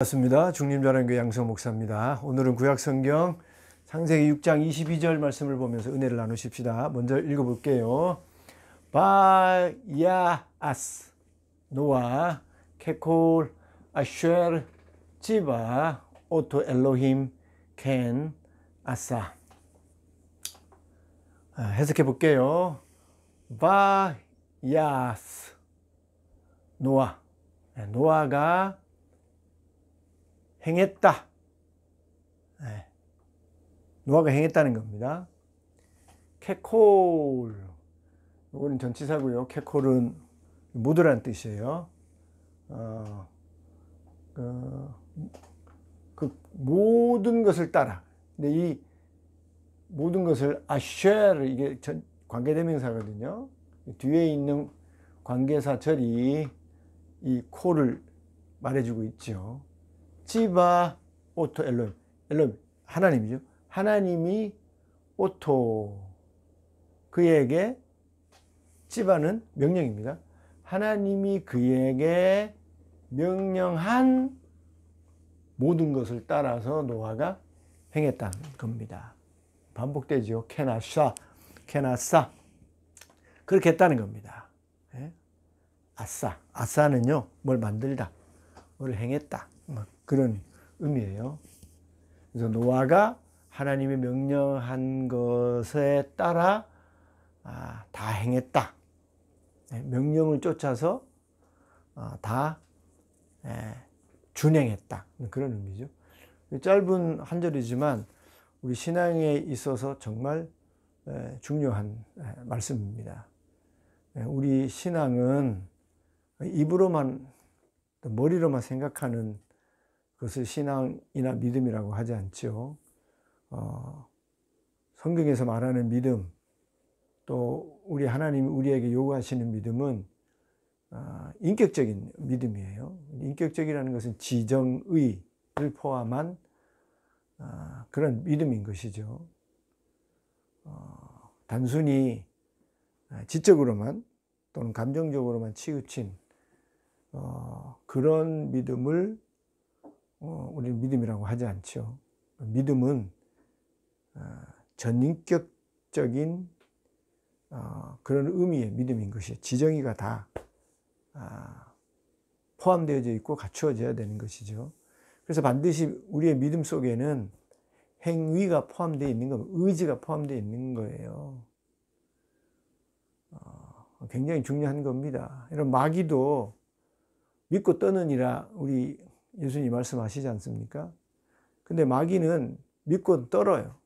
반갑습니다. 중림자랑교회 양성 목사입니다. 오늘은 구약성경 창세기 6장 22절 말씀을 보면서 은혜를 나누십시다. 먼저 읽어볼게요. 바야아스 노아 케콜 아쉐르 지바 오토 엘로힘 켄 아사. 해석해 볼게요. 바야스 노아가 행했다. 노아가 행했다는 겁니다. 케콜, 이거는 전치사고요. 케콜은 모두라는 뜻이에요. 그 모든 것을 따라. 근데 이 모든 것을 아쉐르, 이게 관계대명사거든요. 뒤에 있는 관계사절이 이 콜을 말해주고 있죠. 지바 오토 엘로힘, 하나님이죠. 하나님이 오토, 그에게, 지바는 명령입니다. 하나님이 그에게 명령한 모든 것을 따라서 노아가 행했다는 겁니다. 반복되죠. 케나사 그렇게 했다는 겁니다. 아사는요, 뭘 만들다, 뭘 행했다, 그런 의미예요. 그래서 노아가 하나님이 명령한 것에 따라 다 행했다. 명령을 쫓아서 다 준행했다. 그런 의미죠. 짧은 한 절이지만 우리 신앙에 있어서 정말 중요한 말씀입니다. 우리 신앙은 입으로만, 머리로만 생각하는 그것을 신앙이나 믿음이라고 하지 않죠. 성경에서 말하는 믿음, 또 우리 하나님이 우리에게 요구하시는 믿음은 인격적인 믿음이에요. 인격적이라는 것은 지정의를 포함한 그런 믿음인 것이죠. 단순히 지적으로만 또는 감정적으로만 치우친 그런 믿음을 우리는 믿음이라고 하지 않죠. 믿음은 전인격적인 그런 의미의 믿음인 것이, 지정의가 다 포함되어져 있고 갖추어져야 되는 것이죠. 그래서 반드시 우리의 믿음 속에는 행위가 포함되어 있는 거, 의지가 포함되어 있는 거예요. 굉장히 중요한 겁니다. 이런 마귀도 믿고 떠느니라 우리 예수님 말씀하시지 않습니까? 근데 마귀는 믿고 떨어요.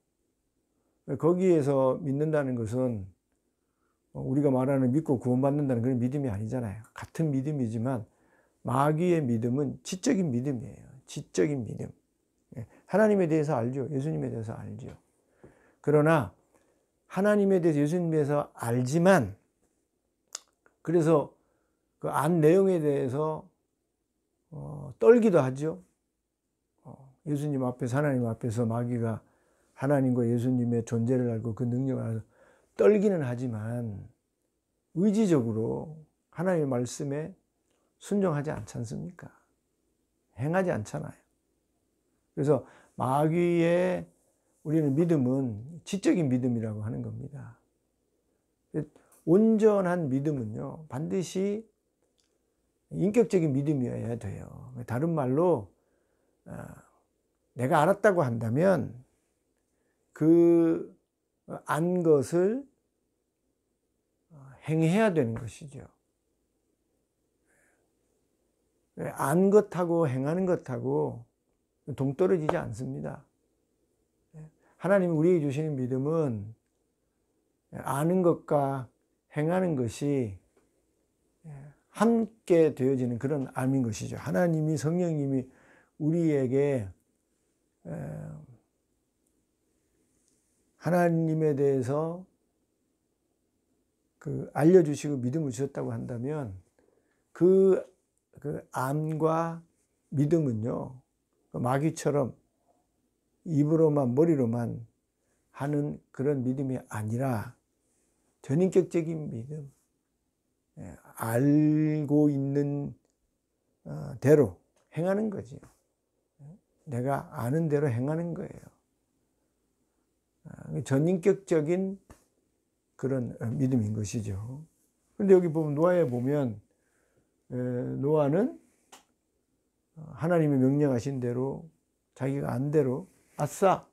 거기에서 믿는다는 것은 우리가 말하는 믿고 구원받는다는 그런 믿음이 아니잖아요. 같은 믿음이지만 마귀의 믿음은 지적인 믿음이에요. 지적인 믿음. 하나님에 대해서 알죠. 예수님에 대해서 알죠. 그러나 하나님에 대해서, 예수님에 대해서 알지만, 그래서 그 안 내용에 대해서 떨기도 하죠. 예수님 앞에서, 하나님 앞에서 마귀가 하나님과 예수님의 존재를 알고 그 능력을 알고 떨기는 하지만 의지적으로 하나님의 말씀에 순종하지 않지 않습니까? 행하지 않잖아요. 그래서 마귀의 우리는 믿음은 지적인 믿음이라고 하는 겁니다. 온전한 믿음은요, 반드시 인격적인 믿음이어야 돼요. 다른 말로 내가 알았다고 한다면 그 안 것을 행해야 되는 것이죠. 안 것하고 행하는 것하고 동떨어지지 않습니다. 하나님이 우리에게 주시는 믿음은 아는 것과 행하는 것이 함께 되어지는 그런 암인 것이죠. 하나님이, 성령님이 우리에게 하나님에 대해서 알려주시고 믿음을 주셨다고 한다면 그 암과 믿음은요, 마귀처럼 입으로만, 머리로만 하는 그런 믿음이 아니라 전인격적인 믿음, 알고 있는 대로 행하는 거지요. 내가 아는 대로 행하는 거예요. 전인격적인 그런 믿음인 것이죠. 그런데 여기 보면 노아에 보면 노아는 하나님이 명령하신 대로 자기가 안 대로 아싸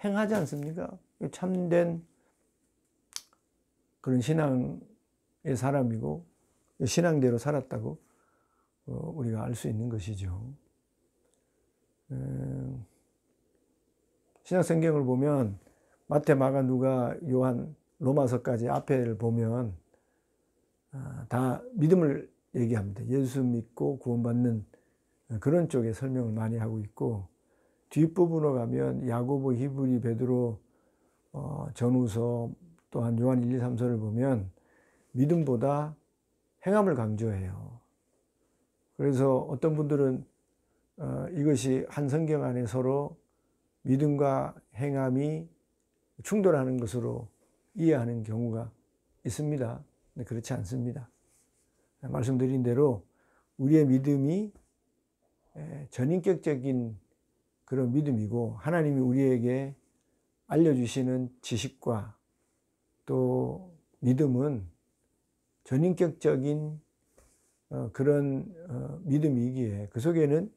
행하지 않습니까? 참된 그런 신앙의 사람이고 신앙대로 살았다고 우리가 알 수 있는 것이죠. 신약 성경을 보면 마태, 마가, 누가, 요한, 로마서까지 앞에를 보면 다 믿음을 얘기합니다. 예수 믿고 구원받는 그런 쪽에 설명을 많이 하고 있고, 뒷부분으로 가면 야고보, 히브리, 베드로, 전후서, 또한 요한 1, 2, 3서를 보면 믿음보다 행함을 강조해요. 그래서 어떤 분들은 이것이 한 성경 안에 서로 믿음과 행함이 충돌하는 것으로 이해하는 경우가 있습니다. 근데 그렇지 않습니다. 말씀드린 대로 우리의 믿음이 전인격적인 그런 믿음이고, 하나님이 우리에게 알려주시는 지식과 또 믿음은 전인격적인 그런 믿음이기에 그 속에는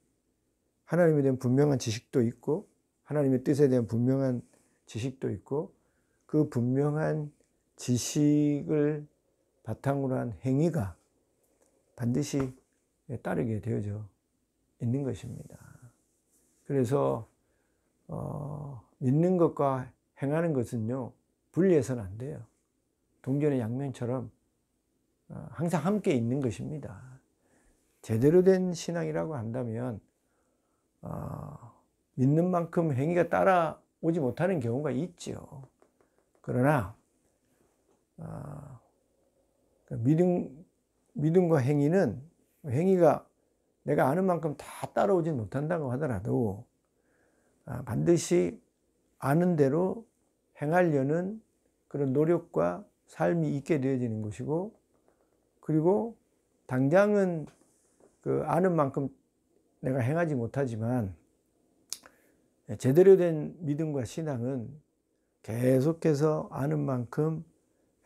하나님에 대한 분명한 지식도 있고 하나님의 뜻에 대한 분명한 지식도 있고, 그 분명한 지식을 바탕으로 한 행위가 반드시 따르게 되어져 있는 것입니다. 그래서 믿는 것과 행하는 것은요, 분리해서는 안 돼요. 동전의 양면처럼 항상 함께 있는 것입니다. 제대로 된 신앙이라고 한다면 믿는 만큼 행위가 따라오지 못하는 경우가 있죠. 그러나 믿음과 행위는, 행위가 내가 아는 만큼 다 따라오지 못한다고 하더라도 반드시 아는 대로 행하려는 그런 노력과 삶이 있게 되어지는 것이고, 그리고 당장은 그 아는 만큼 내가 행하지 못하지만 제대로 된 믿음과 신앙은 계속해서 아는 만큼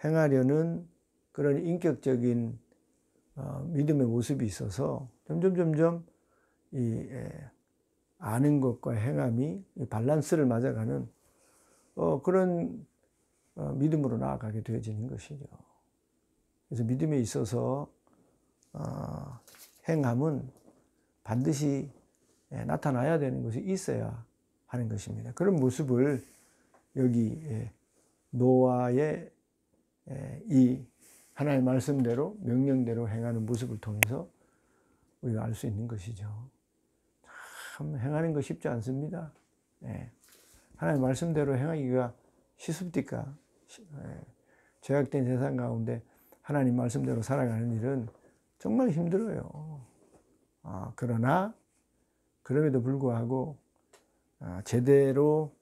행하려는 그런 인격적인 믿음의 모습이 있어서 점점 이 아는 것과 행함이 밸런스를 맞아가는 그런 믿음으로 나아가게 되어지는 것이죠. 그래서 믿음에 있어서 행함은 반드시 나타나야 되는 것이 있어야 하는 것입니다. 그런 모습을 여기 노아의 이 하나님의 말씀대로 명령대로 행하는 모습을 통해서 우리가 알 수 있는 것이죠. 참 행하는 거 쉽지 않습니다. 하나님의 말씀대로 행하기가 쉽습니까? 죄악된 세상 가운데 하나님 말씀대로 살아가는 일은 정말 힘들어요. 그러나 그럼에도 불구하고 제대로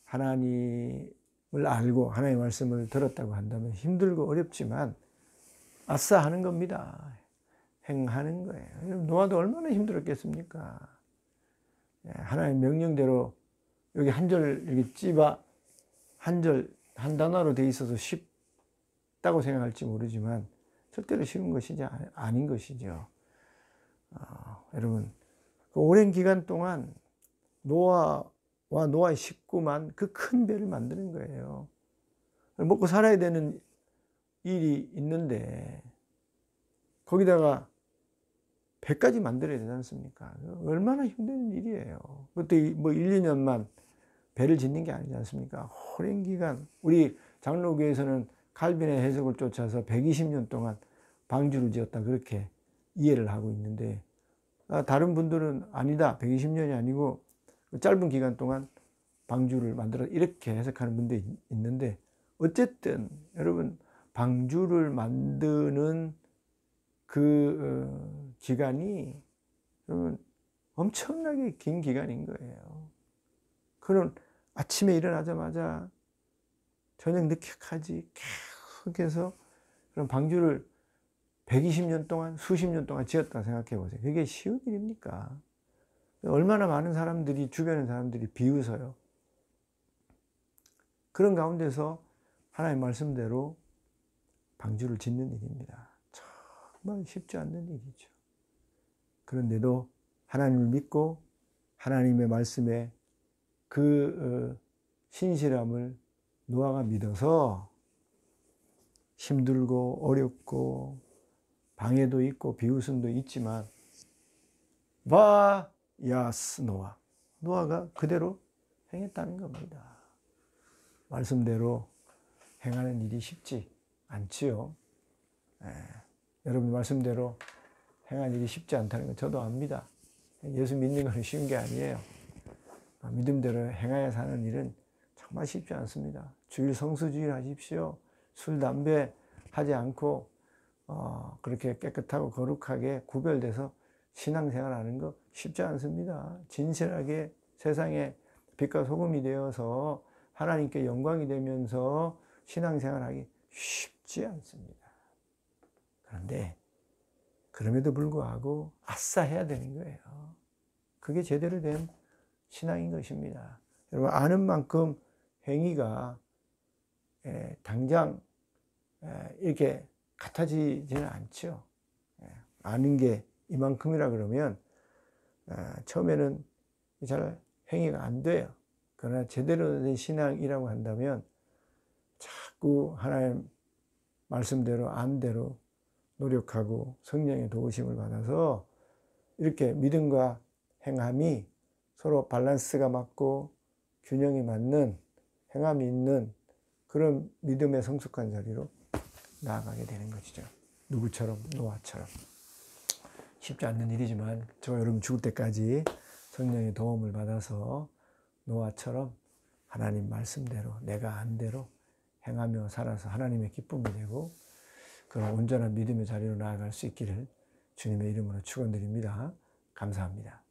하나님을 알고 하나님의 말씀을 들었다고 한다면 힘들고 어렵지만 아싸 하는 겁니다. 행하는 거예요. 노아도 얼마나 힘들었겠습니까? 하나님의 명령대로 여기 한 절 여기 찝어 한 절 한 단어로 돼 있어서 쉽다고 생각할지 모르지만 절대로 쉬운 것이 아닌 것이죠. 여러분, 그 오랜 기간 동안 노아와 노아의 식구만 그 큰 배를 만드는 거예요. 먹고 살아야 되는 일이 있는데 거기다가 배까지 만들어야 되지 않습니까? 얼마나 힘든 일이에요. 그것도 뭐 1, 2년만 배를 짓는 게 아니지 않습니까? 오랜 기간, 우리 장로교에서는 칼빈의 해석을 쫓아서 120년 동안 방주를 지었다 그렇게 이해를 하고 있는데, 다른 분들은 아니다, 120년이 아니고 짧은 기간 동안 방주를 만들어 이렇게 해석하는 분들이 있는데, 어쨌든 여러분 방주를 만드는 그 기간이 여러분 엄청나게 긴 기간인 거예요. 그런 아침에 일어나자마자 저녁 늦게까지 계속해서 그런 방주를 120년 동안 수십 년 동안 지었다 생각해 보세요. 그게 쉬운 일입니까? 얼마나 많은 사람들이, 주변의 사람들이 비웃어요. 그런 가운데서 하나님 말씀대로 방주를 짓는 일입니다. 정말 쉽지 않는 일이죠. 그런데도 하나님을 믿고 하나님의 말씀에 그 신실함을 노아가 믿어서 힘들고 어렵고 방해도 있고 비웃음도 있지만 바야스 노아가 그대로 행했다는 겁니다. 말씀대로 행하는 일이 쉽지 않지요. 여러분 말씀대로 행하는 일이 쉽지 않다는 건 저도 압니다. 예수 믿는 것은 쉬운 게 아니에요. 믿음대로 행하여 사는 일은 정말 쉽지 않습니다. 주일 성수주일 하십시오. 술, 담배 하지 않고 그렇게 깨끗하고 거룩하게 구별돼서 신앙생활하는 거 쉽지 않습니다. 진실하게 세상에 빛과 소금이 되어서 하나님께 영광이 되면서 신앙생활하기 쉽지 않습니다. 그런데 그럼에도 불구하고 아싸 해야 되는 거예요. 그게 제대로 된 신앙인 것입니다. 여러분 아는 만큼 행위가 당장 이렇게 같아지지는 않죠. 아는 게 이만큼이라 그러면 처음에는 잘 행위가 안 돼요. 그러나 제대로 된 신앙이라고 한다면 자꾸 하나님 말씀대로 안대로 노력하고 성령의 도우심을 받아서 이렇게 믿음과 행함이 서로 밸런스가 맞고 균형이 맞는 행함이 있는 그런 믿음의 성숙한 자리로 나아가게 되는 것이죠. 누구처럼? 노아처럼. 쉽지 않는 일이지만 저 여러분 죽을 때까지 성령의 도움을 받아서 노아처럼 하나님 말씀대로 내가 안 대로 행하며 살아서 하나님의 기쁨이 되고 그런 온전한 믿음의 자리로 나아갈 수 있기를 주님의 이름으로 축원드립니다. 감사합니다.